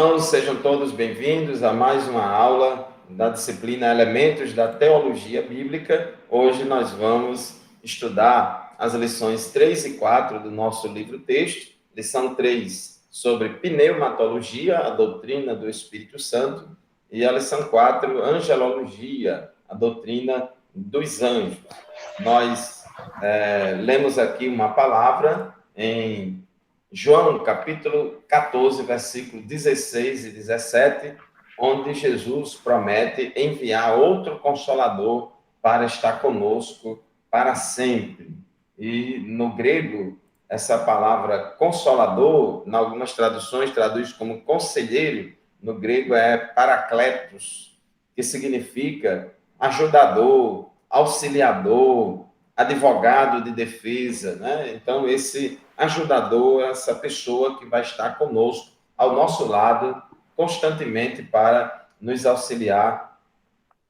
Irmãos, sejam todos bem-vindos a mais uma aula da disciplina Elementos da Teologia Bíblica. Hoje nós vamos estudar as lições 3 e 4 do nosso livro-texto. Lição 3 sobre pneumatologia, a doutrina do Espírito Santo, e a lição 4, angelologia, a doutrina dos anjos. Nós lemos aqui uma palavra em João, capítulo 14, versículo 16 e 17, onde Jesus promete enviar outro Consolador para estar conosco para sempre. E no grego, essa palavra Consolador, em algumas traduções, traduz como conselheiro, no grego é Paracletos, que significa ajudador, auxiliador, advogado de defesa, né? Então, esse ajudador, essa pessoa que vai estar conosco, ao nosso lado, constantemente para nos auxiliar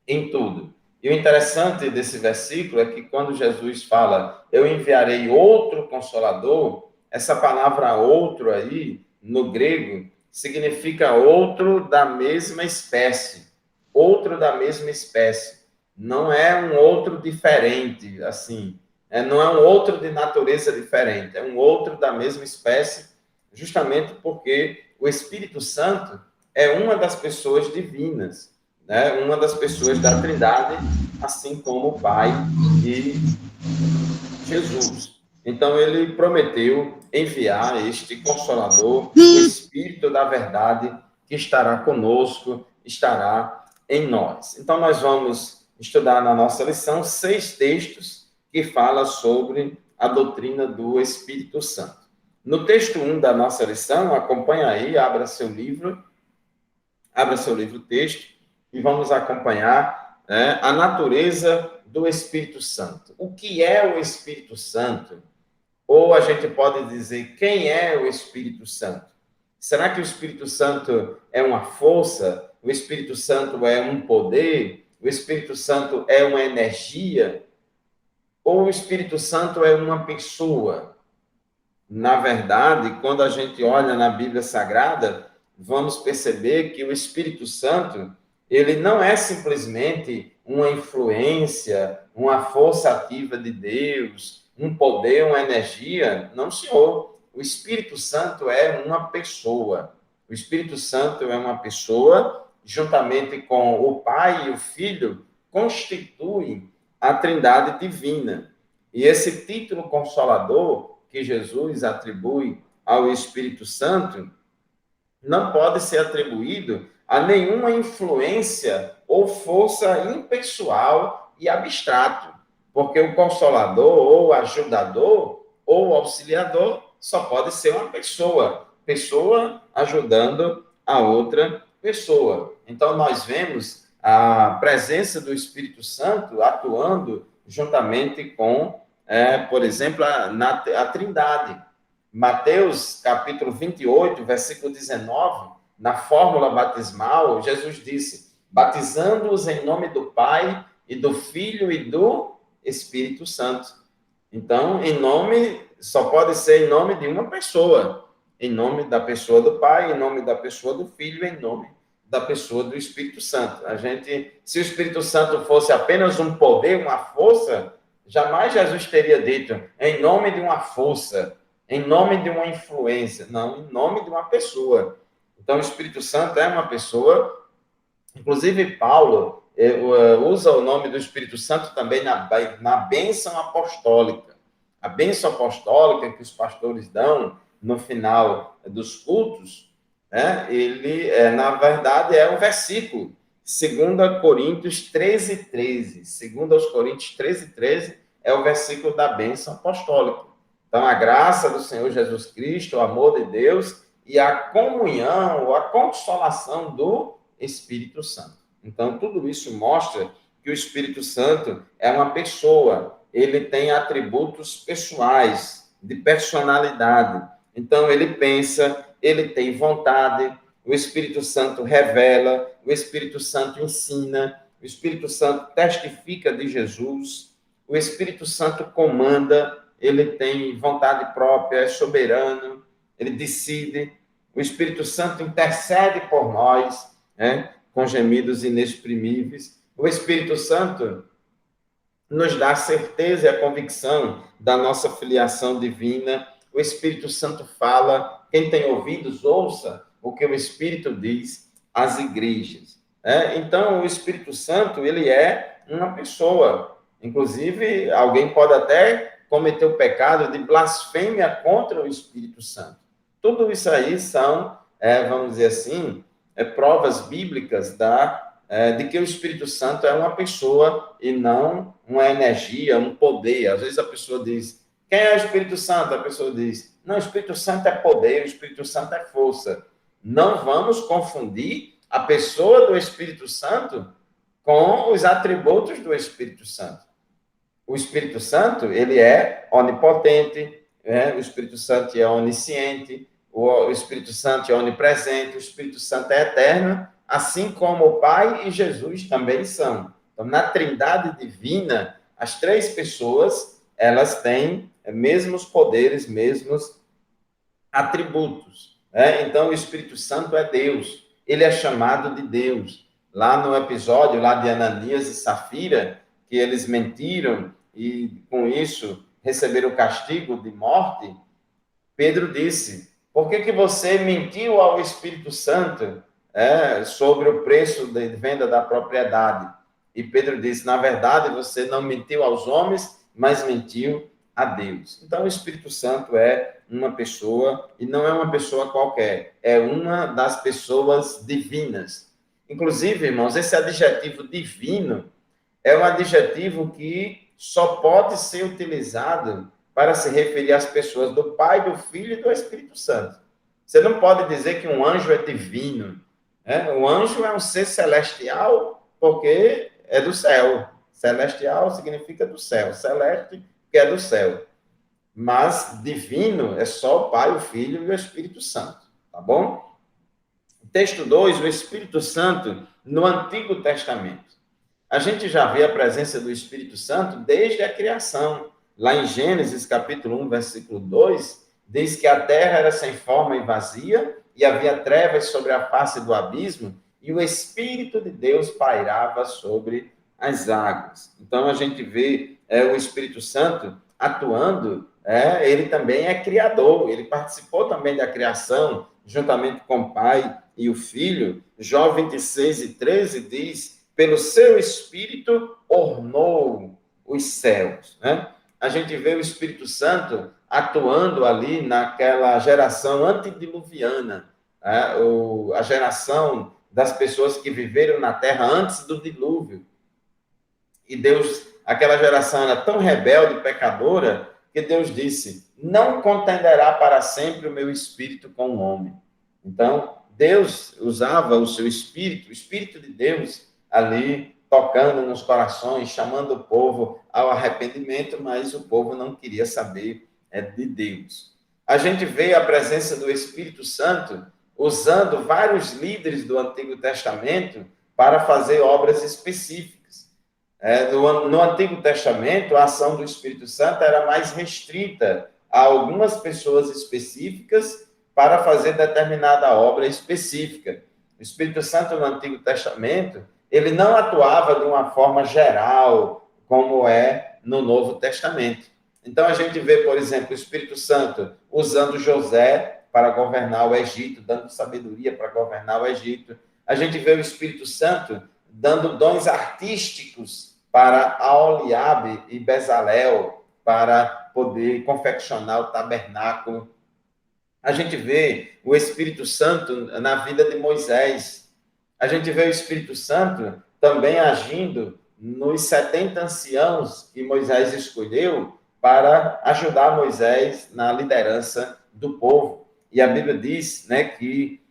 em tudo. E o interessante desse versículo é que quando Jesus fala, eu enviarei outro consolador, essa palavra outro aí, no grego, significa outro da mesma espécie. Outro da mesma espécie. Não é um outro diferente, assim. Não é um outro de natureza diferente, é um outro da mesma espécie, justamente porque o Espírito Santo é uma das pessoas divinas, né? Uma das pessoas da Trindade, assim como o Pai e Jesus. Então, ele prometeu enviar este Consolador, o Espírito da Verdade, que estará conosco, estará em nós. Então, nós vamos estudar na nossa lição 6 textos que falam sobre a doutrina do Espírito Santo. No texto 1 da nossa lição, acompanha aí, abra seu livro texto, e vamos acompanhar a natureza do Espírito Santo. O que é o Espírito Santo? Ou a gente pode dizer, quem é o Espírito Santo? Será que o Espírito Santo é uma força? O Espírito Santo é um poder? O Espírito Santo é uma energia? Ou o Espírito Santo é uma pessoa? Na verdade, quando a gente olha na Bíblia Sagrada, vamos perceber que o Espírito Santo, ele não é simplesmente uma influência, uma força ativa de Deus, um poder, uma energia. Não, senhor. O Espírito Santo é uma pessoa. O Espírito Santo é uma pessoa, juntamente com o Pai e o Filho, constituem a Trindade divina. E esse título consolador que Jesus atribui ao Espírito Santo não pode ser atribuído a nenhuma influência ou força impessoal e abstrato, porque o consolador ou ajudador ou auxiliador só pode ser uma pessoa ajudando a outra pessoa. Então, nós vemos a presença do Espírito Santo atuando juntamente com, por exemplo, a Trindade. Mateus, capítulo 28, versículo 19, na fórmula batismal, Jesus disse, batizando-os em nome do Pai e do Filho e do Espírito Santo. Então, em nome, só pode ser em nome de uma pessoa, em nome da pessoa do Pai, em nome da pessoa do Filho, em nome da pessoa do Espírito Santo. Se o Espírito Santo fosse apenas um poder, uma força, jamais Jesus teria dito, em nome de uma força, em nome de uma influência. Não, em nome de uma pessoa. Então, o Espírito Santo é uma pessoa. Inclusive, Paulo usa o nome do Espírito Santo também na bênção apostólica. A bênção apostólica que os pastores dão no final dos cultos, ele, na verdade, é um versículo. 2 Coríntios 13, 13. 2 Coríntios 13, 13 é o versículo da bênção apostólica. Então, a graça do Senhor Jesus Cristo, o amor de Deus e a comunhão, ou a consolação do Espírito Santo. Então, tudo isso mostra que o Espírito Santo é uma pessoa, ele tem atributos pessoais, de personalidade. Então, ele pensa, ele tem vontade, o Espírito Santo revela, o Espírito Santo ensina, o Espírito Santo testifica de Jesus, o Espírito Santo comanda, ele tem vontade própria, é soberano, ele decide. O Espírito Santo intercede por nós, né, com gemidos inexprimíveis. O Espírito Santo nos dá a certeza e a convicção da nossa filiação divina. O Espírito Santo fala, quem tem ouvidos, ouça o que o Espírito diz às igrejas. Então, o Espírito Santo, ele é uma pessoa. Inclusive, alguém pode até cometer o pecado de blasfêmia contra o Espírito Santo. Tudo isso aí são, vamos dizer assim, provas bíblicas de que o Espírito Santo é uma pessoa e não uma energia, um poder. Às vezes a pessoa diz, quem é o Espírito Santo? A pessoa diz, não, o Espírito Santo é poder, o Espírito Santo é força. Não vamos confundir a pessoa do Espírito Santo com os atributos do Espírito Santo. O Espírito Santo, ele é onipotente, o Espírito Santo é onisciente, o Espírito Santo é onipresente, o Espírito Santo é eterno, assim como o Pai e Jesus também são. Então, na Trindade divina, as três pessoas, elas têm mesmos poderes, mesmos atributos. Então, o Espírito Santo é Deus. Ele é chamado de Deus. Lá no episódio lá de Ananias e Safira, que eles mentiram e, com isso, receberam o castigo de morte, Pedro disse, por que você mentiu ao Espírito Santo sobre o preço de venda da propriedade? E Pedro disse, na verdade, você não mentiu aos homens, mas mentiu a Deus. Então, o Espírito Santo é uma pessoa, e não é uma pessoa qualquer, é uma das pessoas divinas. Inclusive, irmãos, esse adjetivo divino é um adjetivo que só pode ser utilizado para se referir às pessoas do Pai, do Filho e do Espírito Santo. Você não pode dizer que um anjo é divino. O anjo é um ser celestial porque é do céu. Celestial significa do céu. Celeste, que é do céu. Mas divino é só o Pai, o Filho e o Espírito Santo. Tá bom? Texto 2, o Espírito Santo no Antigo Testamento. A gente já vê a presença do Espírito Santo desde a criação. Lá em Gênesis, capítulo 1, versículo 2, diz que a terra era sem forma e vazia, e havia trevas sobre a face do abismo, e o Espírito de Deus pairava sobre as águas. Então, a gente vê o Espírito Santo atuando, ele também é criador, ele participou também da criação, juntamente com o Pai e o Filho. Jó 26:13 diz, pelo seu Espírito ornou os céus. A gente vê o Espírito Santo atuando ali naquela geração antediluviana, a geração das pessoas que viveram na terra antes do dilúvio. E Deus, aquela geração era tão rebelde e pecadora, que Deus disse, não contenderá para sempre o meu Espírito com o homem. Então, Deus usava o seu Espírito, o Espírito de Deus, ali tocando nos corações, chamando o povo ao arrependimento, mas o povo não queria saber de Deus. A gente vê a presença do Espírito Santo usando vários líderes do Antigo Testamento para fazer obras específicas. No Antigo Testamento, a ação do Espírito Santo era mais restrita a algumas pessoas específicas para fazer determinada obra específica. O Espírito Santo no Antigo Testamento, ele não atuava de uma forma geral, como é no Novo Testamento. Então, a gente vê, por exemplo, o Espírito Santo usando José para governar o Egito, dando sabedoria para governar o Egito. A gente vê o Espírito Santo dando dons artísticos para Aholiabe e Bezalel, para poder confeccionar o tabernáculo. A gente vê o Espírito Santo na vida de Moisés. A gente vê o Espírito Santo também agindo nos 70 anciãos que Moisés escolheu para ajudar Moisés na liderança do povo. E a Bíblia diz, que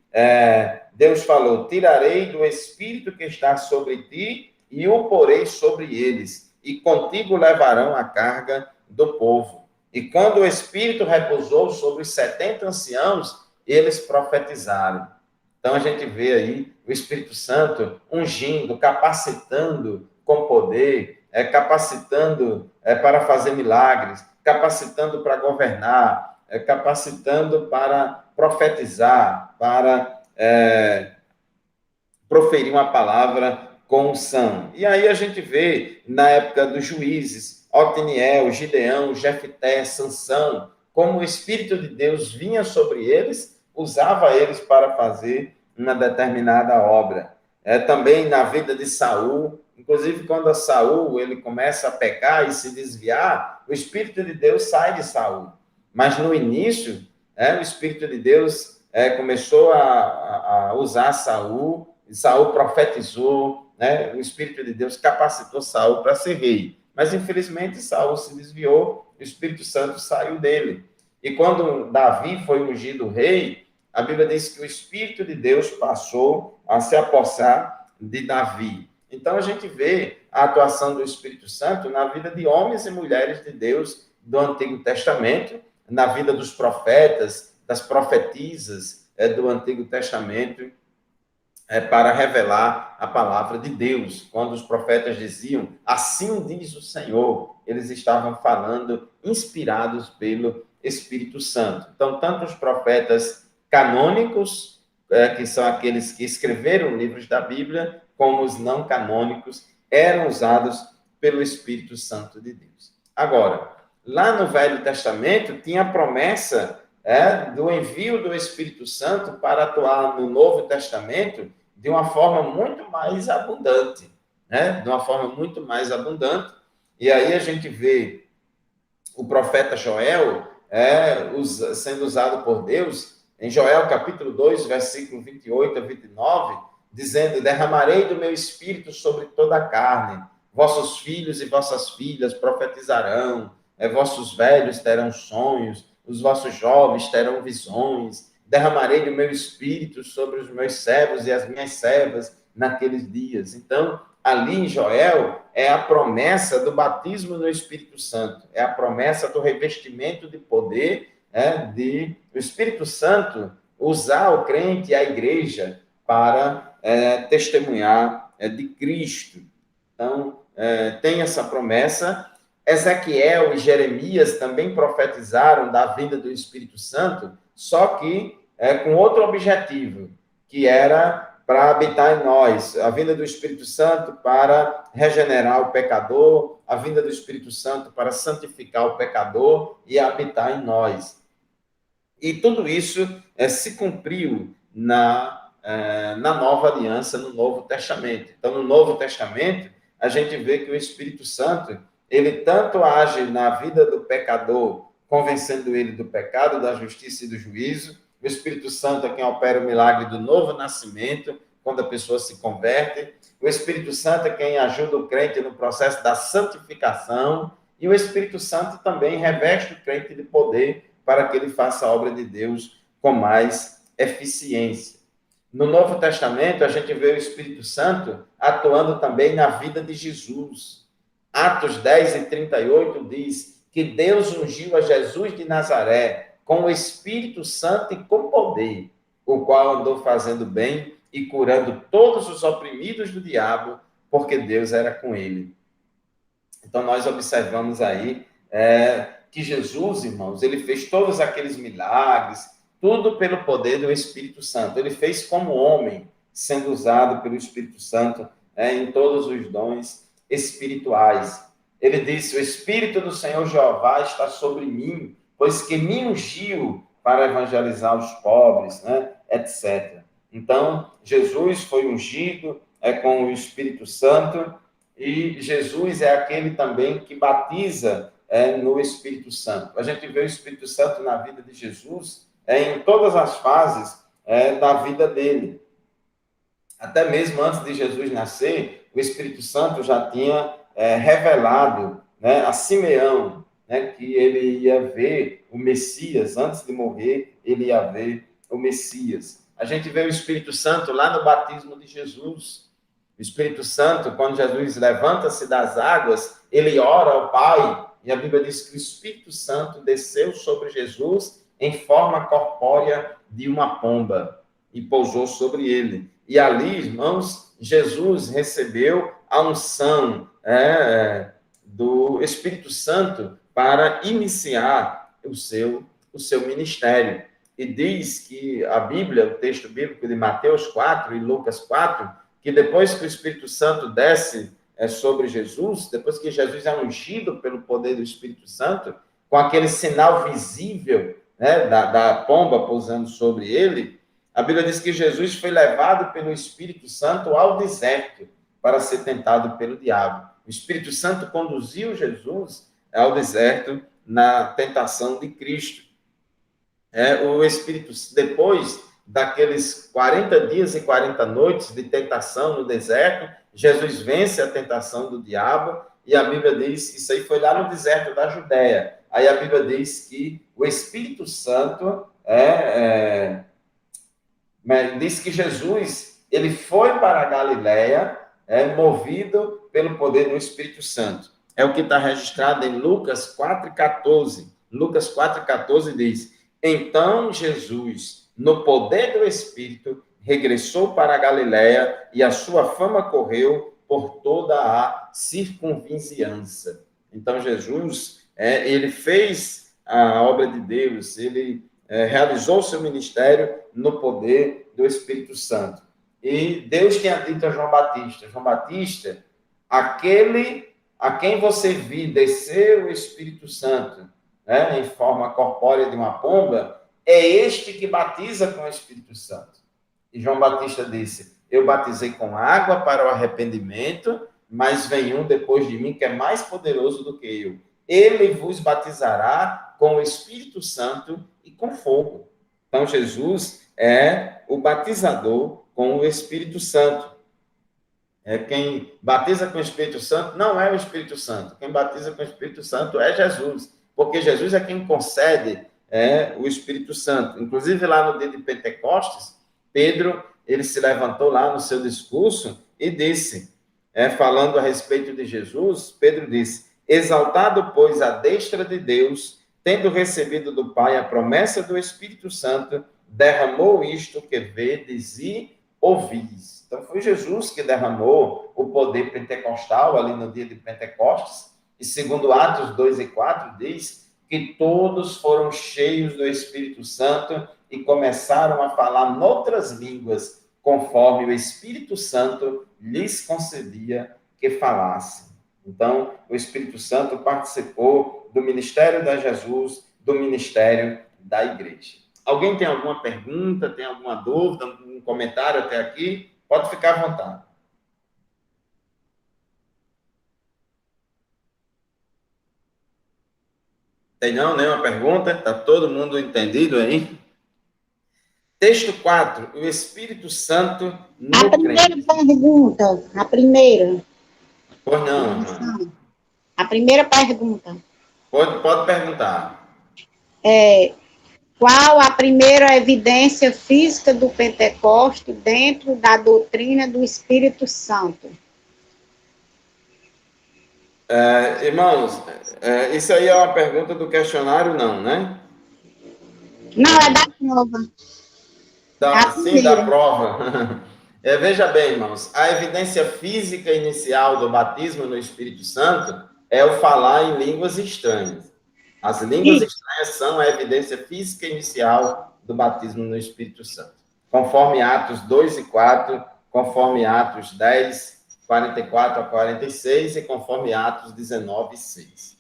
Deus falou, tirarei do Espírito que está sobre ti e o porei sobre eles, e contigo levarão a carga do povo. E quando o Espírito repousou sobre os 70 anciãos, eles profetizaram. Então, a gente vê aí o Espírito Santo ungindo, capacitando com poder, capacitando para fazer milagres, capacitando para governar, capacitando para profetizar, para proferir uma palavra com unção. E aí a gente vê, na época dos juízes, Otiniel, Gideão, Jefté, Sansão, como o Espírito de Deus vinha sobre eles, usava eles para fazer uma determinada obra. Também na vida de Saul, inclusive quando Saul ele começa a pecar e se desviar, o Espírito de Deus sai de Saul. Mas no início, o Espírito de Deus começou a usar Saul, e Saul profetizou, né? O Espírito de Deus capacitou Saul para ser rei. Mas, infelizmente, Saul se desviou, o Espírito Santo saiu dele. E quando Davi foi ungido rei, a Bíblia diz que o Espírito de Deus passou a se apossar de Davi. Então, a gente vê a atuação do Espírito Santo na vida de homens e mulheres de Deus do Antigo Testamento, na vida dos profetas, das profetisas do Antigo Testamento, para revelar a palavra de Deus. Quando os profetas diziam, assim diz o Senhor, eles estavam falando inspirados pelo Espírito Santo. Então, tanto os profetas canônicos, que são aqueles que escreveram livros da Bíblia, como os não canônicos, eram usados pelo Espírito Santo de Deus. Agora, lá no Velho Testamento, tinha a promessa do envio do Espírito Santo para atuar no Novo Testamento de uma forma muito mais abundante, né? De uma forma muito mais abundante. E aí a gente vê o profeta Joel sendo usado por Deus, em Joel capítulo 2, versículo 28 a 29, dizendo, derramarei do meu espírito sobre toda a carne, vossos filhos e vossas filhas profetizarão, vossos velhos terão sonhos, os vossos jovens terão visões, derramarei do meu espírito sobre os meus servos e as minhas servas naqueles dias. Então, ali em Joel, é a promessa do batismo no Espírito Santo, é a promessa do revestimento de poder, de o Espírito Santo usar o crente e a igreja para testemunhar de Cristo. Então, tem essa promessa. Ezequiel e Jeremias também profetizaram da vinda do Espírito Santo, só que com outro objetivo, que era para habitar em nós, a vinda do Espírito Santo para regenerar o pecador, a vinda do Espírito Santo para santificar o pecador e habitar em nós. E tudo isso se cumpriu na nova aliança, no Novo Testamento. Então, no Novo Testamento, a gente vê que o Espírito Santo, ele tanto age na vida do pecador, convencendo ele do pecado, da justiça e do juízo. O Espírito Santo é quem opera o milagre do novo nascimento, quando a pessoa se converte. O Espírito Santo é quem ajuda o crente no processo da santificação. E o Espírito Santo também reveste o crente de poder para que ele faça a obra de Deus com mais eficiência. No Novo Testamento, a gente vê o Espírito Santo atuando também na vida de Jesus. Atos 10 e 38 diz que Deus ungiu a Jesus de Nazaré com o Espírito Santo e com poder, o qual andou fazendo bem e curando todos os oprimidos do diabo, porque Deus era com ele. Então, nós observamos aí que Jesus, irmãos, ele fez todos aqueles milagres, tudo pelo poder do Espírito Santo. Ele fez como homem, sendo usado pelo Espírito Santo em todos os dons espirituais. Ele disse, o Espírito do Senhor Jeová está sobre mim, pois que me ungiu para evangelizar os pobres, etc. Então, Jesus foi ungido com o Espírito Santo, e Jesus é aquele também que batiza no Espírito Santo. A gente vê o Espírito Santo na vida de Jesus em todas as fases da vida dele. Até mesmo antes de Jesus nascer, o Espírito Santo já tinha revelado a Simeão, que ele ia ver o Messias, antes de morrer, ele ia ver o Messias. A gente vê o Espírito Santo lá no batismo de Jesus. O Espírito Santo, quando Jesus levanta-se das águas, ele ora ao Pai, e a Bíblia diz que o Espírito Santo desceu sobre Jesus em forma corpórea de uma pomba e pousou sobre ele. E ali, irmãos, Jesus recebeu a unção do Espírito Santo para iniciar o seu ministério. e diz que a Bíblia, o texto bíblico de Mateus 4 e Lucas 4, que depois que o Espírito Santo desce sobre Jesus, depois que Jesus é ungido pelo poder do Espírito Santo, com aquele sinal visível, né, da pomba pousando sobre ele, a Bíblia diz que Jesus foi levado pelo Espírito Santo ao deserto para ser tentado pelo diabo. O Espírito Santo conduziu Jesus ao deserto na tentação de Cristo. O Espírito, depois daqueles 40 dias e 40 noites de tentação no deserto, Jesus vence a tentação do diabo, e a Bíblia diz que isso aí foi lá no deserto da Judéia. Aí a Bíblia diz que o Espírito Santo diz que Jesus ele foi para a Galiléia movido pelo poder do Espírito Santo. É o que está registrado em Lucas 4,14. Lucas 4,14 diz: então Jesus, no poder do Espírito, regressou para a Galiléia e a sua fama correu por toda a circunvizinhança. Então Jesus, ele fez a obra de Deus, ele realizou seu ministério no poder do Espírito Santo. E Deus tinha dito a João Batista, aquele a quem você viu descer o Espírito Santo, em forma corpórea de uma pomba, é este que batiza com o Espírito Santo. E João Batista disse: eu batizei com água para o arrependimento, mas vem um depois de mim que é mais poderoso do que eu. Ele vos batizará com o Espírito Santo e com fogo. Então, Jesus é o batizador com o Espírito Santo. Quem batiza com o Espírito Santo não é o Espírito Santo. Quem batiza com o Espírito Santo é Jesus, porque Jesus é quem concede o Espírito Santo. Inclusive, lá no dia de Pentecostes, Pedro, ele se levantou lá no seu discurso e disse, falando a respeito de Jesus, Pedro disse: exaltado, pois, à destra de Deus, tendo recebido do Pai a promessa do Espírito Santo, derramou isto que vedes e ouvis. Então, foi Jesus que derramou o poder pentecostal ali no dia de Pentecostes, e segundo Atos 2 e 4, diz que todos foram cheios do Espírito Santo e começaram a falar noutras línguas, conforme o Espírito Santo lhes concedia que falassem. Então, o Espírito Santo participou do ministério de Jesus, do ministério da igreja. Alguém tem alguma pergunta, tem alguma dúvida, um comentário até aqui? Pode ficar à vontade. Tem não? Nenhuma pergunta? Está todo mundo entendido aí? Texto 4. O Espírito Santo no A primeira crente. pergunta, a primeira. Pois não, irmã. A primeira pergunta. Pode perguntar. Qual a primeira evidência física do Pentecoste dentro da doutrina do Espírito Santo? Irmãos, isso aí é uma pergunta do questionário, não, né? Não, é da prova. Sim, da prova. Veja bem, irmãos, a evidência física inicial do batismo no Espírito Santo é o falar em línguas estranhas. As línguas estranhas são a evidência física inicial do batismo no Espírito Santo. Conforme Atos 2 e 4, conforme Atos 10, 44 a 46 e conforme Atos 19 e 6.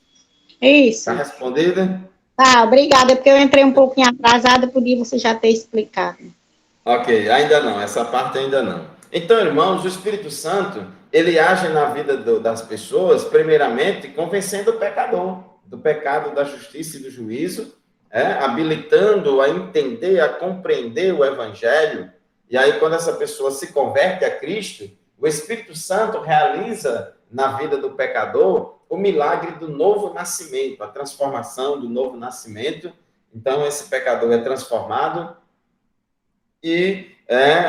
Isso. Está respondida? Tá, obrigada, porque eu entrei um pouquinho atrasada, podia você já ter explicado. Ok, ainda não, essa parte ainda não. Então, irmãos, o Espírito Santo, ele age na vida das pessoas, primeiramente, convencendo o pecador do pecado, da justiça e do juízo, habilitando a entender, a compreender o Evangelho. E aí, quando essa pessoa se converte a Cristo, o Espírito Santo realiza na vida do pecador o milagre do novo nascimento, a transformação do novo nascimento. Então, esse pecador é transformado. E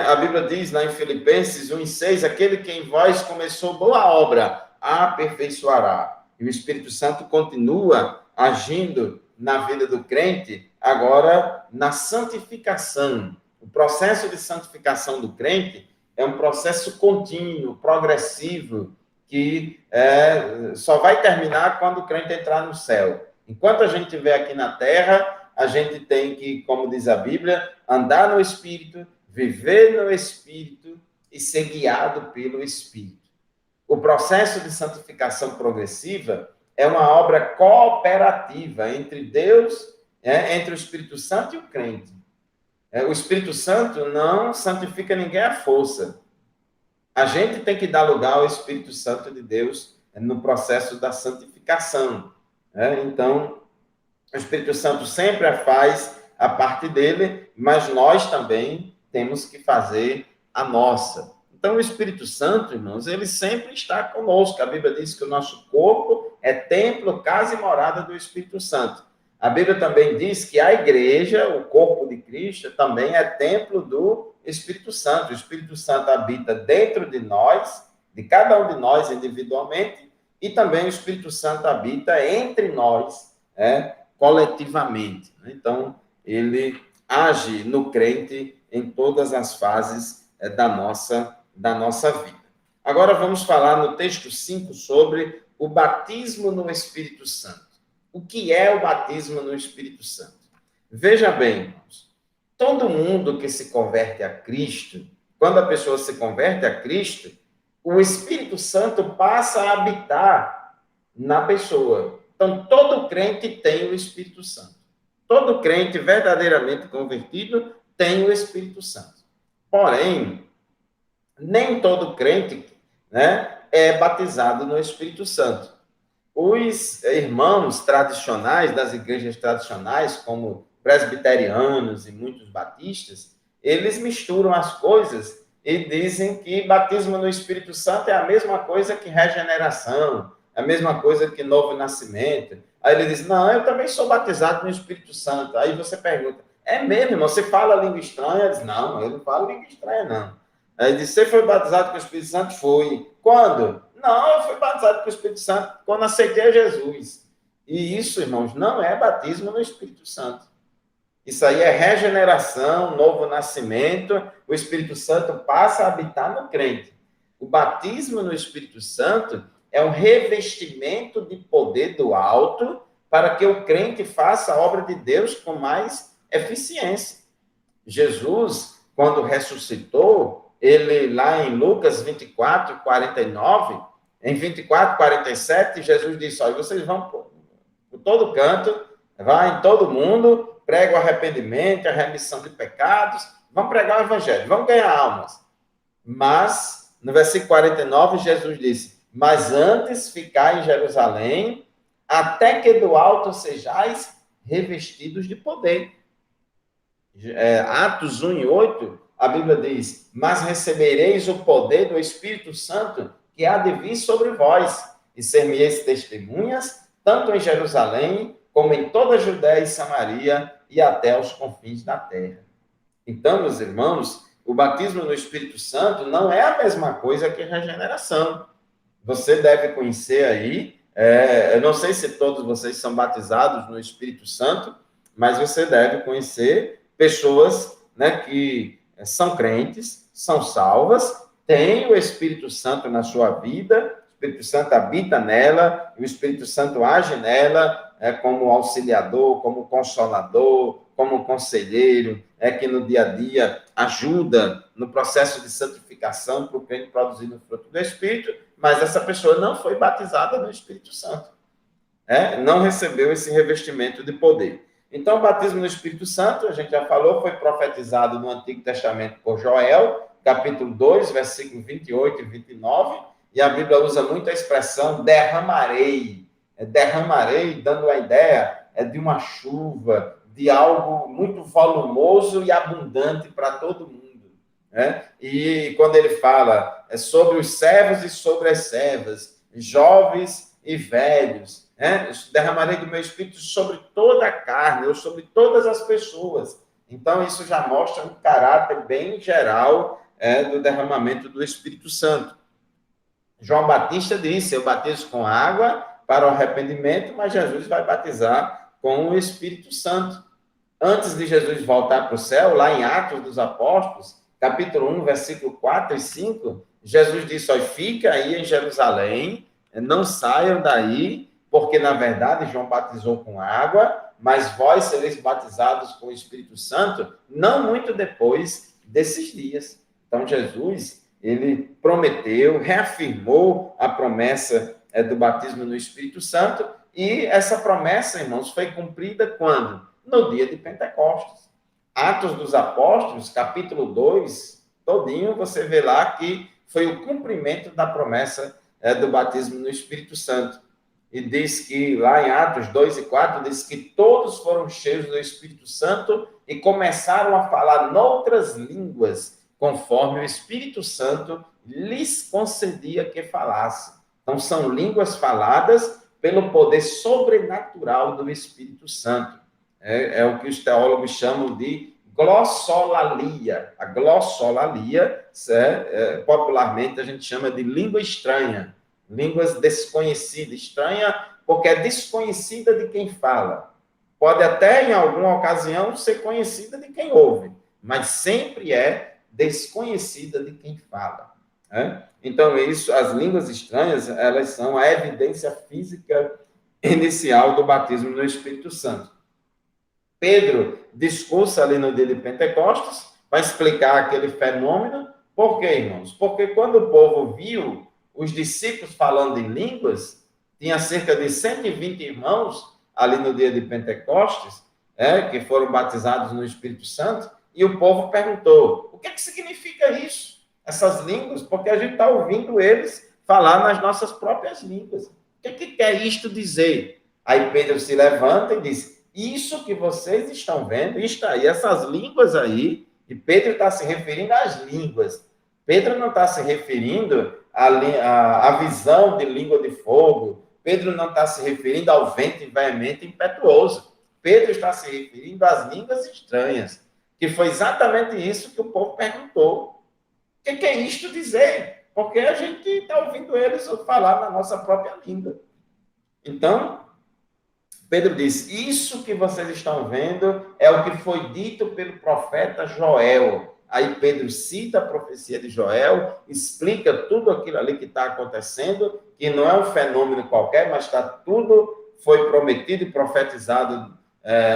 a Bíblia diz lá em Filipenses 1,6, aquele que em vós começou boa obra, aperfeiçoará. E o Espírito Santo continua agindo na vida do crente, agora na santificação. O processo de santificação do crente é um processo contínuo, progressivo, que só vai terminar quando o crente entrar no céu. Enquanto a gente estiver aqui na terra, a gente tem que, como diz a Bíblia, andar no Espírito, viver no Espírito e ser guiado pelo Espírito. O processo de santificação progressiva é uma obra cooperativa entre Deus, entre o Espírito Santo e o crente. O Espírito Santo não santifica ninguém à força. A gente tem que dar lugar ao Espírito Santo de Deus no processo da santificação. Então, o Espírito Santo sempre faz a parte dele, mas nós também temos que fazer a nossa. Então, o Espírito Santo, irmãos, ele sempre está conosco. A Bíblia diz que o nosso corpo é templo, casa e morada do Espírito Santo. A Bíblia também diz que a igreja, o corpo de Cristo, também é templo do Espírito Santo. O Espírito Santo habita dentro de nós, de cada um de nós individualmente, e também o Espírito Santo habita entre nós, coletivamente. Então, ele age no crente em todas as fases da nossa vida. Agora vamos falar no texto 5 sobre o batismo no Espírito Santo. O que é o batismo no Espírito Santo? Veja bem, irmãos, todo mundo que se converte a Cristo, quando a pessoa se converte a Cristo, o Espírito Santo passa a habitar na pessoa. Então, todo crente tem o Espírito Santo. Todo crente verdadeiramente convertido tem o Espírito Santo. Porém, nem todo crente, é batizado no Espírito Santo. Os irmãos tradicionais, das igrejas tradicionais, como presbiterianos e muitos batistas, eles misturam as coisas e dizem que batismo no Espírito Santo é a mesma coisa que regeneração, é a mesma coisa que novo nascimento. Aí ele diz, não, eu também sou batizado no Espírito Santo. Aí você pergunta, é mesmo, irmão, você fala língua estranha? Ele diz, não, eu não falo língua estranha, não. Aí ele diz, você foi batizado com o Espírito Santo? Foi. Quando? Não, eu fui batizado com o Espírito Santo quando aceitei Jesus. E isso, irmãos, não é batismo no Espírito Santo. Isso aí é regeneração, novo nascimento. O Espírito Santo passa a habitar no crente. O batismo no Espírito Santo é um revestimento de poder do alto para que o crente faça a obra de Deus com mais eficiência. Jesus, quando ressuscitou, ele lá em Lucas 24, 49, em 24, 47, Jesus disse, olha, vocês vão por todo canto, vai em todo mundo, prega o arrependimento, a remissão de pecados, vão pregar o evangelho, vão ganhar almas. Mas, no versículo 49, Jesus disse, mas antes ficar em Jerusalém, até que do alto sejais revestidos de poder. Atos 1 e 8, a Bíblia diz, mas recebereis o poder do Espírito Santo que há de vir sobre vós, e ser-me-eis testemunhas, tanto em Jerusalém, como em toda a Judéia e Samaria, e até os confins da terra. Então, meus irmãos, o batismo no Espírito Santo não é a mesma coisa que regeneração. Você deve conhecer aí, eu não sei se todos vocês são batizados no Espírito Santo, mas você deve conhecer pessoas, que são crentes, são salvas, têm o Espírito Santo na sua vida, o Espírito Santo habita nela, e o Espírito Santo age nela, como auxiliador, como consolador, como conselheiro, que no dia a dia ajuda no processo de santificação para o crente produzir o fruto do Espírito, mas essa pessoa não foi batizada no Espírito Santo, não recebeu esse revestimento de poder. Então, o batismo no Espírito Santo, a gente já falou, foi profetizado no Antigo Testamento por Joel, capítulo 2, versículo 28 e 29, e a Bíblia usa muito a expressão derramarei. Derramarei, dando a ideia de uma chuva, de algo muito volumoso e abundante para todo mundo. E quando ele fala sobre os servos e sobre as servas, jovens e velhos, derramarei do meu Espírito sobre toda a carne, ou sobre todas as pessoas. Então, isso já mostra um caráter bem geral do derramamento do Espírito Santo. João Batista disse, eu batizo com água para o arrependimento, mas Jesus vai batizar com o Espírito Santo. Antes de Jesus voltar para o céu, lá em Atos dos Apóstolos, capítulo 1, versículo 4 e 5, Jesus disse, olha, fica aí em Jerusalém, não saiam daí, porque, na verdade, João batizou com água, mas vós sereis batizados com o Espírito Santo, não muito depois desses dias. Então, Jesus, ele prometeu, reafirmou a promessa do batismo no Espírito Santo, e essa promessa, irmãos, foi cumprida quando? No dia de Pentecostes. Atos dos Apóstolos, capítulo 2, todinho, você vê lá que foi o cumprimento da promessa do batismo no Espírito Santo. E diz que, lá em Atos 2 e 4, diz que todos foram cheios do Espírito Santo e começaram a falar noutras línguas, conforme o Espírito Santo lhes concedia que falasse. Então, são línguas faladas pelo poder sobrenatural do Espírito Santo. É o que os teólogos chamam de glossolalia. A glossolalia, popularmente, a gente chama de língua estranha. Línguas desconhecidas. Estranha porque é desconhecida de quem fala. Pode até, em alguma ocasião, ser conhecida de quem ouve, mas sempre é desconhecida de quem fala. Então, as línguas estranhas, elas são a evidência física inicial do batismo no Espírito Santo. Pedro discursa ali no dia de Pentecostes para explicar aquele fenômeno. Por quê, irmãos? Porque quando o povo viu os discípulos falando em línguas, tinha cerca de 120 irmãos ali no dia de Pentecostes, que foram batizados no Espírito Santo, e o povo perguntou, o que significa isso? Essas línguas? Porque a gente está ouvindo eles falar nas nossas próprias línguas. O que quer isto dizer? Aí Pedro se levanta e diz, isso que vocês estão vendo, isto aí, essas línguas aí, e Pedro está se referindo às línguas. Pedro não está se referindo à visão de língua de fogo. Pedro não está se referindo ao vento veemente e impetuoso. Pedro está se referindo às línguas estranhas, que foi exatamente isso que o povo perguntou. O que é isto dizer? Porque a gente está ouvindo eles falar na nossa própria língua. Então, Pedro disse, isso que vocês estão vendo é o que foi dito pelo profeta Joel. Aí Pedro cita a profecia de Joel, explica tudo aquilo ali que está acontecendo, que não é um fenômeno qualquer, mas foi prometido e profetizado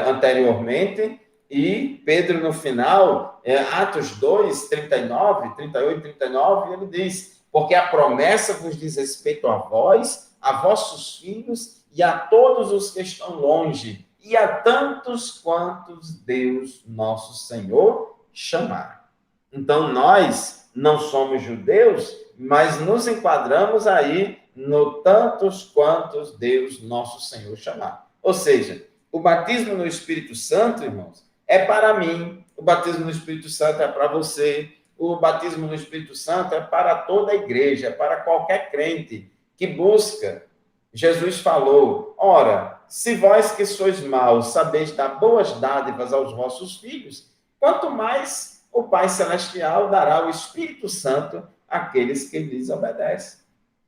anteriormente. E Pedro, no final, Atos 2, 38 e 39, ele diz, porque a promessa vos diz respeito a vós, a vossos filhos e a todos os que estão longe, e a tantos quantos Deus, nosso Senhor, chamar. Então, nós não somos judeus, mas nos enquadramos aí no tantos quantos Deus, nosso Senhor, chamar. Ou seja, o batismo no Espírito Santo, irmãos, é para mim, o batismo no Espírito Santo é para você, o batismo no Espírito Santo é para toda a igreja, é para qualquer crente que busca. Jesus falou, ora, se vós que sois maus sabeis dar boas dádivas aos vossos filhos, quanto mais o Pai Celestial dará o Espírito Santo àqueles que lhes obedecem.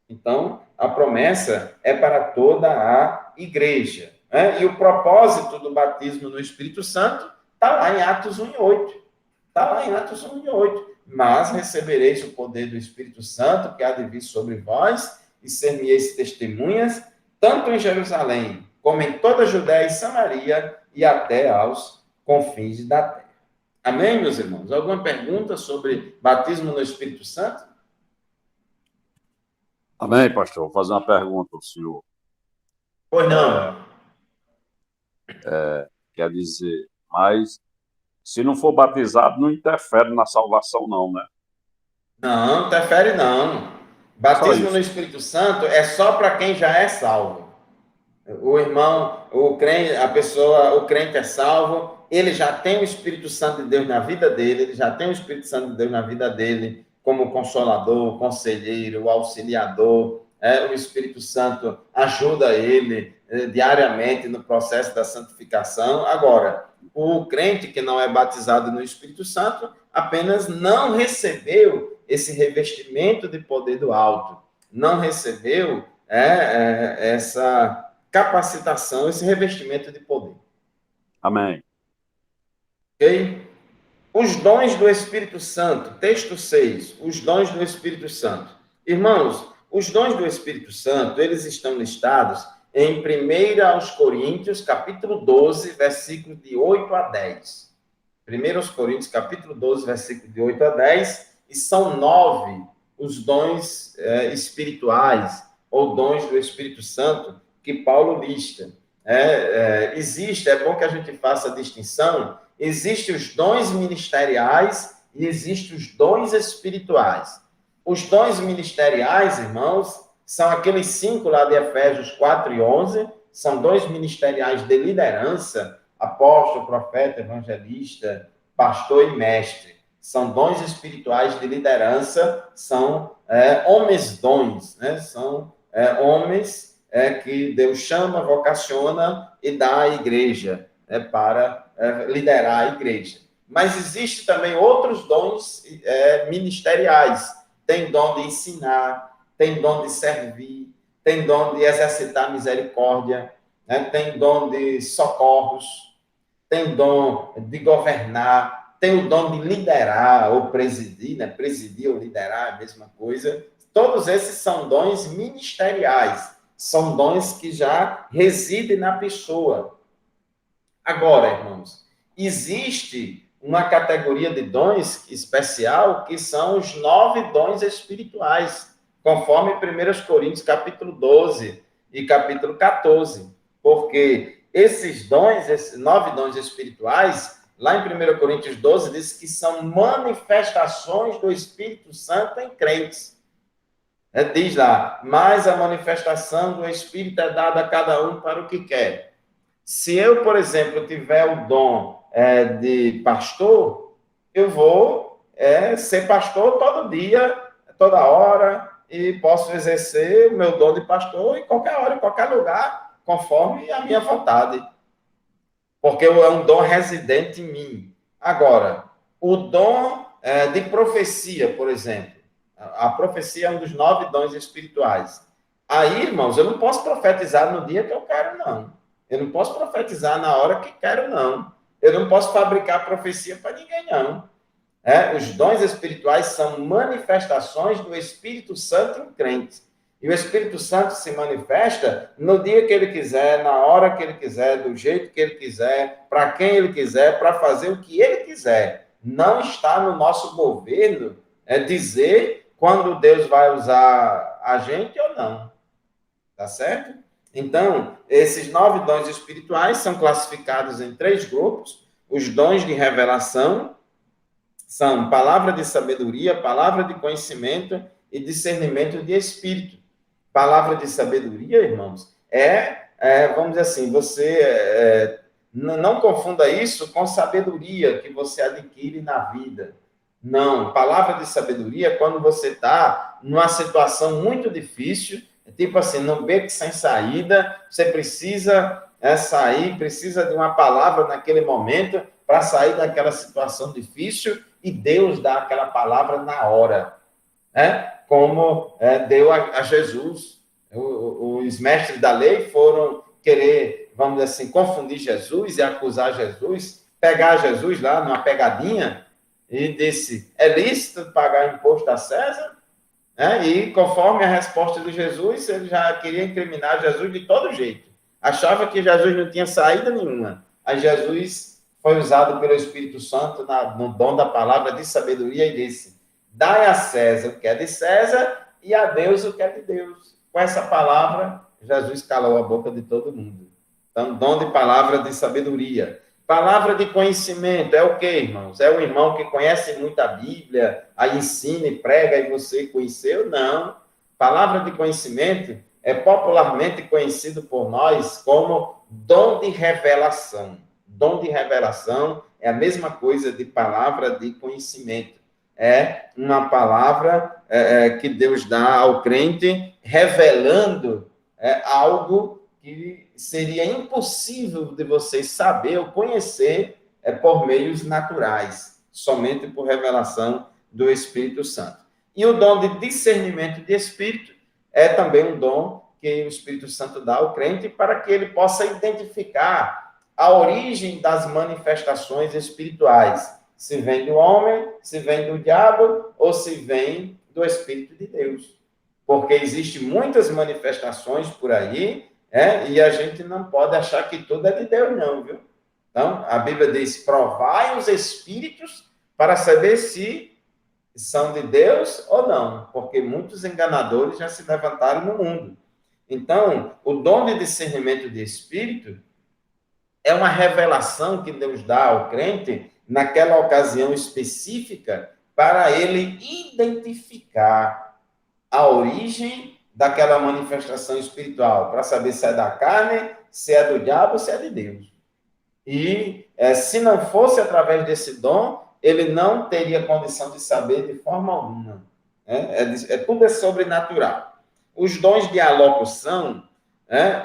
Então, a promessa é para toda a igreja. E o propósito do batismo no Espírito Santo está lá em Atos 1 e 8. Está lá em Atos 1 e 8. Mas recebereis o poder do Espírito Santo, que há de vir sobre vós, e ser-me-eis testemunhas, tanto em Jerusalém, como em toda a Judéia e Samaria, e até aos confins da terra. Amém, meus irmãos? Alguma pergunta sobre batismo no Espírito Santo? Amém, pastor. Vou fazer uma pergunta ao senhor. Pois não. Quer dizer, mas se não for batizado, não interfere na salvação, não, né? Não, interfere não. Batismo no Espírito Santo é só para quem já é salvo. O irmão, o crente, o crente é salvo, ele já tem o Espírito Santo de Deus na vida dele, ele já tem o Espírito Santo de Deus na vida dele, como consolador, conselheiro, auxiliador. O Espírito Santo ajuda ele diariamente no processo da santificação. Agora, o crente que não é batizado no Espírito Santo apenas não recebeu esse revestimento de poder do alto, não recebeu essa capacitação, esse revestimento de poder. Amém. Ok? Os dons do Espírito Santo, texto 6, os dons do Espírito Santo. Irmãos, os dons do Espírito Santo, eles estão listados em 1 aos Coríntios, capítulo 12, versículo de 8 a 10. 1 aos Coríntios, capítulo 12, versículo de 8 a 10, e são 9 os dons espirituais, ou dons do Espírito Santo, que Paulo lista. É bom que a gente faça a distinção, existem os dons ministeriais e existem os dons espirituais. Os dons ministeriais, irmãos, são aqueles 5 lá de Efésios 4 e 11, são dons ministeriais de liderança, apóstolo, profeta, evangelista, pastor e mestre. São dons espirituais de liderança, são homens dons, né? São homens que Deus chama, vocaciona e dá à igreja, para liderar a igreja. Mas existe também outros dons ministeriais. Tem dom de ensinar, tem dom de servir, tem dom de exercitar misericórdia, né? Tem dom de socorros, tem dom de governar, tem o dom de liderar ou presidir, né? Presidir ou liderar é a mesma coisa. Todos esses são dons ministeriais, são dons que já residem na pessoa. Agora, irmãos, existe uma categoria de dons especial que são os 9 dons espirituais, conforme 1 Coríntios capítulo 12 e capítulo 14, porque esses dons, esses 9 dons espirituais, lá em 1 Coríntios 12, diz que são manifestações do Espírito Santo em crentes. Diz lá, mas a manifestação do Espírito é dada a cada um para o que quer. Se eu, por exemplo, tiver o dom de pastor, eu vou ser pastor todo dia, toda hora, e posso exercer o meu dom de pastor em qualquer hora, em qualquer lugar, conforme a minha vontade. Porque é um dom residente em mim. Agora, o dom de profecia, por exemplo. A profecia é um dos 9 dons espirituais. Aí, irmãos, eu não posso profetizar no dia que eu quero, não. Eu não posso profetizar na hora que quero, não. Eu não posso fabricar profecia para ninguém, não. Os dons espirituais são manifestações do Espírito Santo em crente. E o Espírito Santo se manifesta no dia que ele quiser, na hora que ele quiser, do jeito que ele quiser, para quem ele quiser, para fazer o que ele quiser. Não está no nosso governo dizer quando Deus vai usar a gente ou não. Tá certo? Então, esses 9 dons espirituais são classificados em 3 grupos. Os dons de revelação são palavra de sabedoria, palavra de conhecimento e discernimento de espírito. Palavra de sabedoria, irmãos, vamos dizer assim, você não confunda isso com sabedoria que você adquire na vida. Não, palavra de sabedoria é quando você está numa situação muito difícil, tipo assim, num beco sem saída, você precisa sair, precisa de uma palavra naquele momento para sair daquela situação difícil e Deus dá aquela palavra na hora, como deu a Jesus. Os mestres da lei foram querer, vamos dizer assim, confundir Jesus e acusar Jesus, pegar Jesus lá numa pegadinha, e disse, é lícito pagar imposto a César? E conforme a resposta de Jesus, ele já queria incriminar Jesus de todo jeito. Achava que Jesus não tinha saída nenhuma. Aí Jesus foi usado pelo Espírito Santo no dom da palavra de sabedoria e disse, dai a César o que é de César e a Deus o que é de Deus. Com essa palavra, Jesus calou a boca de todo mundo. Então, dom de palavra de sabedoria. Palavra de conhecimento é o quê, irmãos? É o irmão que conhece muito a Bíblia, aí ensina e prega e você conheceu? Não. Palavra de conhecimento é popularmente conhecido por nós como dom de revelação. Dom de revelação é a mesma coisa de palavra de conhecimento. É uma palavra que Deus dá ao crente, revelando algo que seria impossível de você saber ou conhecer por meios naturais, somente por revelação do Espírito Santo. E o dom de discernimento de espírito é também um dom que o Espírito Santo dá ao crente para que ele possa identificar a origem das manifestações espirituais, se vem do homem, se vem do diabo ou se vem do Espírito de Deus. Porque existem muitas manifestações por aí e a gente não pode achar que tudo é de Deus, não, viu? Então, a Bíblia diz, provai os espíritos para saber se são de Deus ou não, porque muitos enganadores já se levantaram no mundo. Então, o dom de discernimento de espírito é uma revelação que Deus dá ao crente naquela ocasião específica para ele identificar a origem daquela manifestação espiritual, para saber se é da carne, se é do diabo ou se é de Deus. E se não fosse através desse dom, ele não teria condição de saber de forma alguma. Tudo é sobrenatural. Os dons de alocução,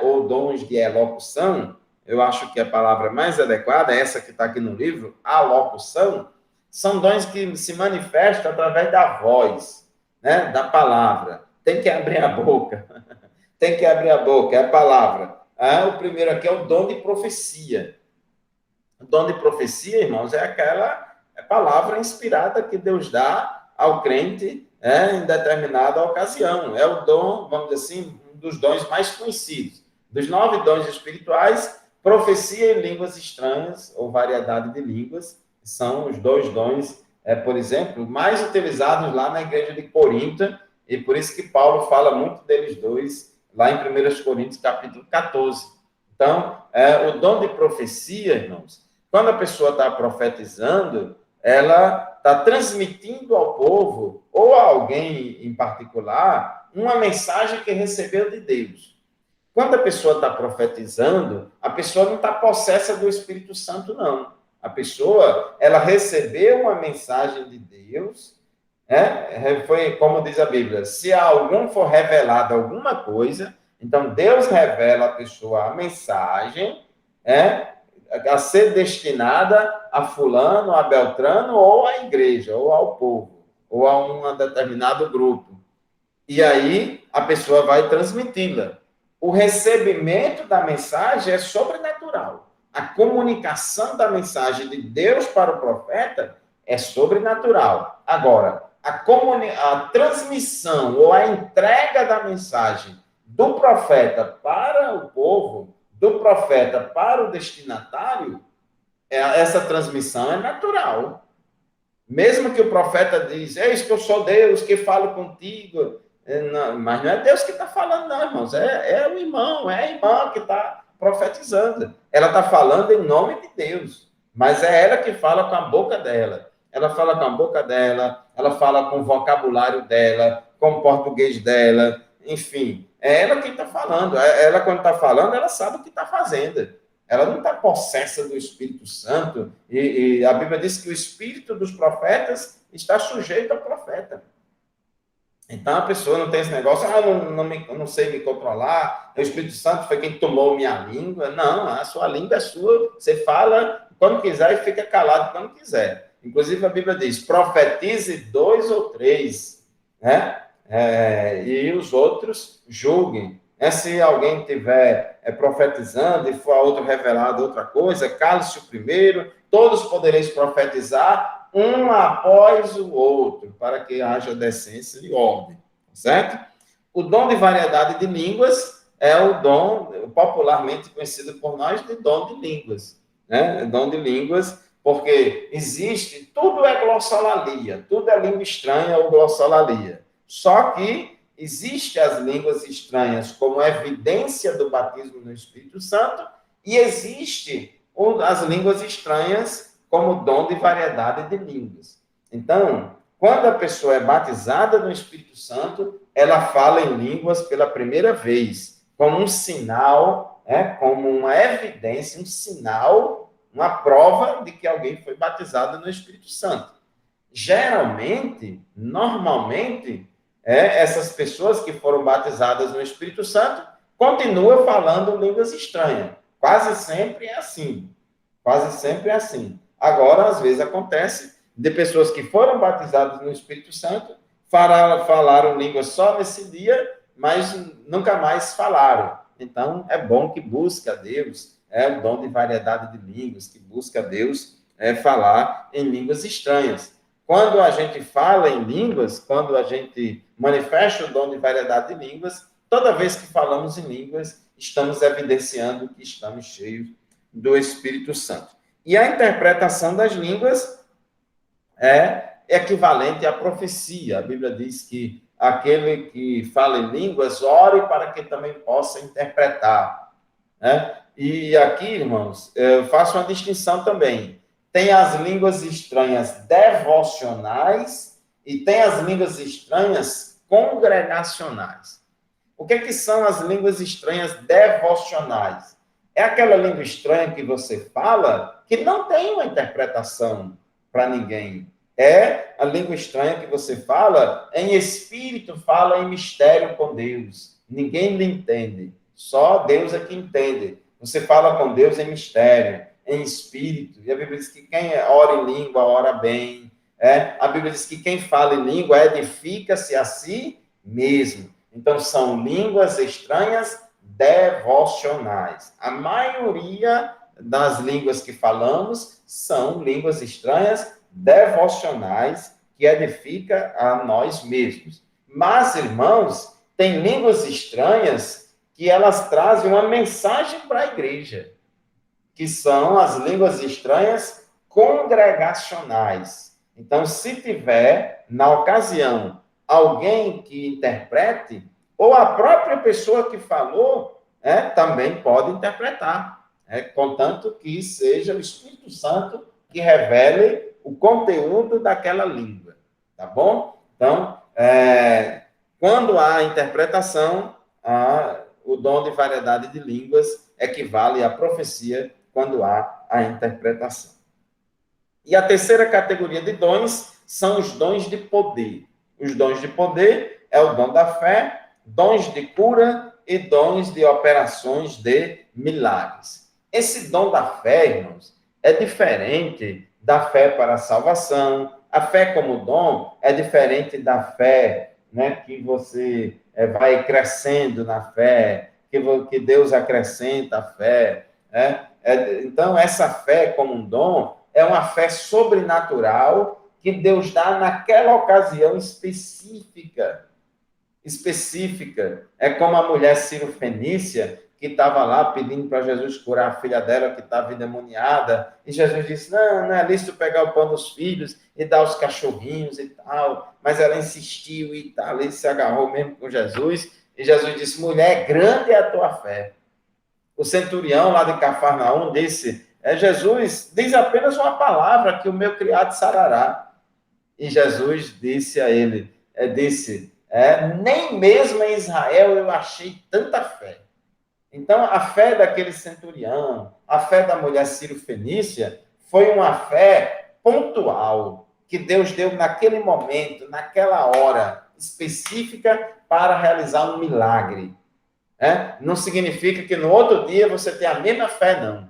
ou dons de elocução, eu acho que a palavra mais adequada, essa que está aqui no livro, alocução, são dons que se manifestam através da voz, da palavra. Tem que abrir a boca. Tem que abrir a boca, é a palavra. O primeiro aqui é o dom de profecia. O dom de profecia, irmãos, é aquela palavra inspirada que Deus dá ao crente em determinada ocasião. É o dom, vamos dizer assim, um dos dons mais conhecidos. Dos 9 dons espirituais, profecia e línguas estranhas, ou variedade de línguas, são os 2 dons, por exemplo, mais utilizados lá na igreja de Corinto, e por isso que Paulo fala muito deles 2, lá em 1 Coríntios, capítulo 14. Então, o dom de profecia, irmãos, quando a pessoa está profetizando, ela está transmitindo ao povo, ou a alguém em particular, uma mensagem que recebeu de Deus. Quando a pessoa está profetizando, a pessoa não está possessa do Espírito Santo, não. A pessoa, ela recebeu uma mensagem de Deus, foi como diz a Bíblia, se a algum for revelado alguma coisa, então Deus revela à pessoa a mensagem, a ser destinada a fulano, a Beltrano, ou à igreja, ou ao povo, ou a um determinado grupo. E aí a pessoa vai transmiti-la. O recebimento da mensagem é sobrenatural. A comunicação da mensagem de Deus para o profeta é sobrenatural. Agora, a transmissão ou a entrega da mensagem do profeta para o povo, do profeta para o destinatário, essa transmissão é natural. Mesmo que o profeta diz, eis que eu sou Deus, que falo contigo, mas não é Deus que está falando, não, irmãos, é o irmão, é a irmã que está profetizando. Ela está falando em nome de Deus, mas é ela que fala com a boca dela. Ela fala com a boca dela, ela fala com o vocabulário dela, com o português dela, enfim, é ela quem está falando. Ela, quando está falando, ela sabe o que está fazendo. Ela não está possessa do Espírito Santo. E a Bíblia diz que o espírito dos profetas está sujeito ao profeta. Então, a pessoa não tem esse negócio, não sei me controlar, o Espírito Santo foi quem tomou minha língua. Não, a sua língua é sua, você fala quando quiser e fica calado quando quiser. Inclusive, a Bíblia diz, profetize 2 ou 3, e os outros julguem. Se alguém estiver profetizando e for a outro revelado outra coisa, cale-se o primeiro, todos podereis profetizar, um após o outro, para que haja decência e ordem, certo? O dom de variedade de línguas é o dom popularmente conhecido por nós de dom de línguas, Dom de línguas, porque existe, tudo é glossolalia, tudo é língua estranha ou glossolalia. Só que existe as línguas estranhas como evidência do batismo no Espírito Santo e existe as línguas estranhas como dom de variedade de línguas. Então, quando a pessoa é batizada no Espírito Santo, ela fala em línguas pela primeira vez, como um sinal, como uma evidência, um sinal, uma prova de que alguém foi batizado no Espírito Santo. Geralmente, normalmente, essas pessoas que foram batizadas no Espírito Santo continuam falando línguas estranhas. Quase sempre é assim. Quase sempre é assim. Agora, às vezes, acontece de pessoas que foram batizadas no Espírito Santo, falaram línguas só nesse dia, mas nunca mais falaram. Então, é bom que busque a Deus, o dom de variedade de línguas, que busca a Deus falar em línguas estranhas. Quando a gente fala em línguas, quando a gente manifesta o dom de variedade de línguas, toda vez que falamos em línguas, estamos evidenciando que estamos cheios do Espírito Santo. E a interpretação das línguas é equivalente à profecia. A Bíblia diz que aquele que fala em línguas, ore para que também possa interpretar, né? E aqui, irmãos, eu faço uma distinção também. Tem as línguas estranhas devocionais e tem as línguas estranhas congregacionais. O que são as línguas estranhas devocionais? É aquela língua estranha que você fala que não tem uma interpretação para ninguém. É a língua estranha que você fala em espírito, fala em mistério com Deus. Ninguém lhe entende. Só Deus é que entende. Você fala com Deus em mistério, em espírito. E a Bíblia diz que quem ora em língua, ora bem. A Bíblia diz que quem fala em língua edifica-se a si mesmo. Então, são línguas estranhas devocionais. A maioria das línguas que falamos são línguas estranhas devocionais que edifica a nós mesmos. Mas, irmãos, tem línguas estranhas que elas trazem uma mensagem para a igreja, que são as línguas estranhas congregacionais. Então, se tiver, na ocasião, alguém que interprete, ou a própria pessoa que falou, também pode interpretar, contanto que seja o Espírito Santo que revele o conteúdo daquela língua, tá bom? Então, quando há interpretação, o dom de variedade de línguas equivale à profecia quando há a interpretação. E a terceira categoria de dons são os dons de poder. Os dons de poder é o dom da fé, dons de cura e dons de operações de milagres. Esse dom da fé, irmãos, é diferente da fé para a salvação. A fé como dom é diferente da fé, que você vai crescendo na fé, que Deus acrescenta a fé. Então, essa fé como um dom é uma fé sobrenatural que Deus dá naquela ocasião específica. É como a mulher Ciro-Fenícia, que estava lá pedindo para Jesus curar a filha dela, que estava endemoniada, e Jesus disse, não é lícito pegar o pão dos filhos e dar aos cachorrinhos e tal, mas ela insistiu e tal, ele se agarrou mesmo com Jesus, e Jesus disse, mulher, grande é a tua fé. O centurião lá de Cafarnaum disse, Jesus, diz apenas uma palavra que o meu criado sarará. E Jesus disse a ele, nem mesmo em Israel eu achei tanta fé. Então, a fé daquele centurião, a fé da mulher Ciro-Fenícia, foi uma fé pontual, que Deus deu naquele momento, naquela hora específica, para realizar um milagre. Não significa que no outro dia você tem a mesma fé, não.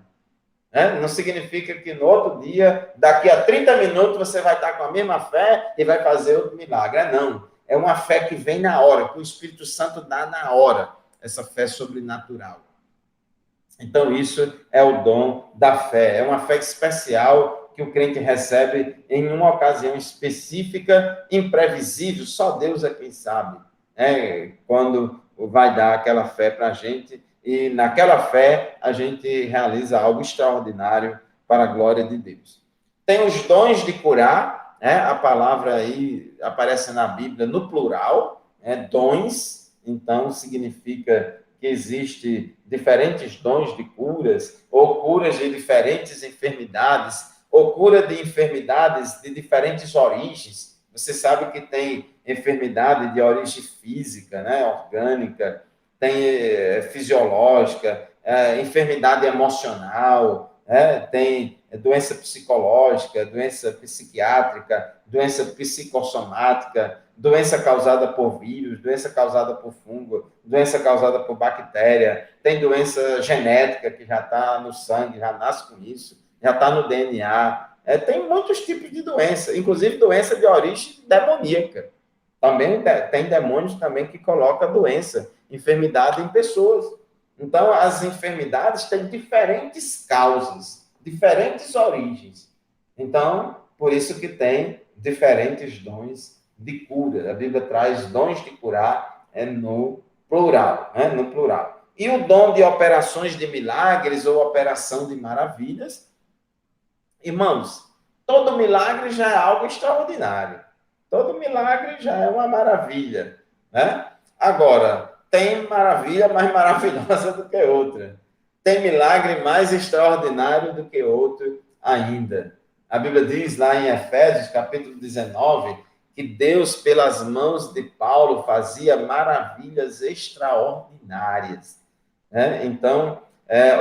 Não significa que no outro dia, daqui a 30 minutos, você vai estar com a mesma fé e vai fazer outro milagre. Não. É uma fé que vem na hora, que o Espírito Santo dá na hora, essa fé sobrenatural. Então, isso é o dom da fé. É uma fé especial que o crente recebe em uma ocasião específica, imprevisível. Só Deus é quem sabe, quando vai dar aquela fé para a gente. E naquela fé, a gente realiza algo extraordinário para a glória de Deus. Tem os dons de curar, a palavra aí aparece na Bíblia no plural, dons, então significa que existe diferentes dons de curas, ou curas de diferentes enfermidades, ou cura de enfermidades de diferentes origens. Você sabe que tem enfermidade de origem física, orgânica, tem fisiológica, enfermidade emocional, tem doença psicológica, doença psiquiátrica, doença psicossomática, doença causada por vírus, doença causada por fungo, doença causada por bactéria, tem doença genética que já está no sangue, já nasce com isso, já está no DNA. Tem muitos tipos de doença, inclusive doença de origem demoníaca. Também tem demônios também que colocam doença, enfermidade em pessoas. Então, as enfermidades têm diferentes causas, diferentes origens. Então, por isso que tem diferentes dons de cura. A Bíblia traz dons de curar no plural, no plural. E o dom de operações de milagres ou operação de maravilhas, irmãos, todo milagre já é algo extraordinário. Todo milagre já é uma maravilha, né? Agora, tem maravilha mais maravilhosa do que outra. Tem milagre mais extraordinário do que outro ainda. A Bíblia diz lá em Efésios, capítulo 19, que Deus, pelas mãos de Paulo, fazia maravilhas extraordinárias, né? Então,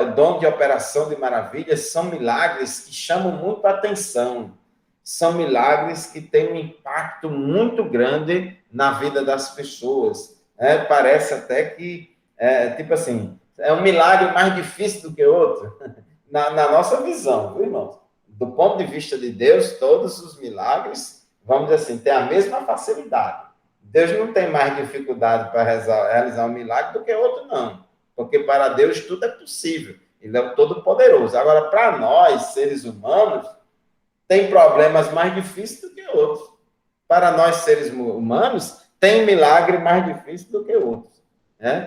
o dom de operação de maravilhas são milagres que chamam muito a atenção. São milagres que têm um impacto muito grande na vida das pessoas. Parece até que, tipo assim, é um milagre mais difícil do que outro, na nossa visão, viu, irmãos? Do ponto de vista de Deus, todos os milagres, vamos dizer assim, têm a mesma facilidade. Deus não tem mais dificuldade para realizar um milagre do que outro, não. Porque para Deus tudo é possível. Ele é o Todo-Poderoso. Agora, para nós, seres humanos, tem problemas mais difíceis do que outros. Para nós, seres humanos, tem milagre mais difícil do que outros.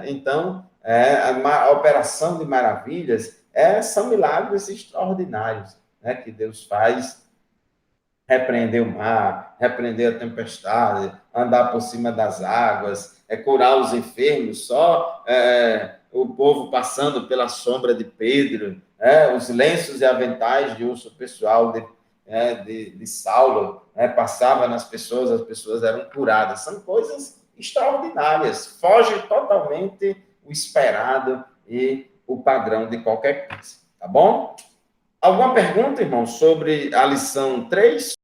Então, a operação de maravilhas são milagres extraordinários, né, que Deus faz. Repreender o mar, repreender a tempestade, andar por cima das águas, curar os enfermos, só o povo passando pela sombra de Pedro, os lenços e aventais de uso pessoal de Saulo, passava nas pessoas, as pessoas eram curadas. São coisas extraordinárias, foge totalmente o esperado e o padrão de qualquer coisa, tá bom? Alguma pergunta, irmão, sobre a lição 3?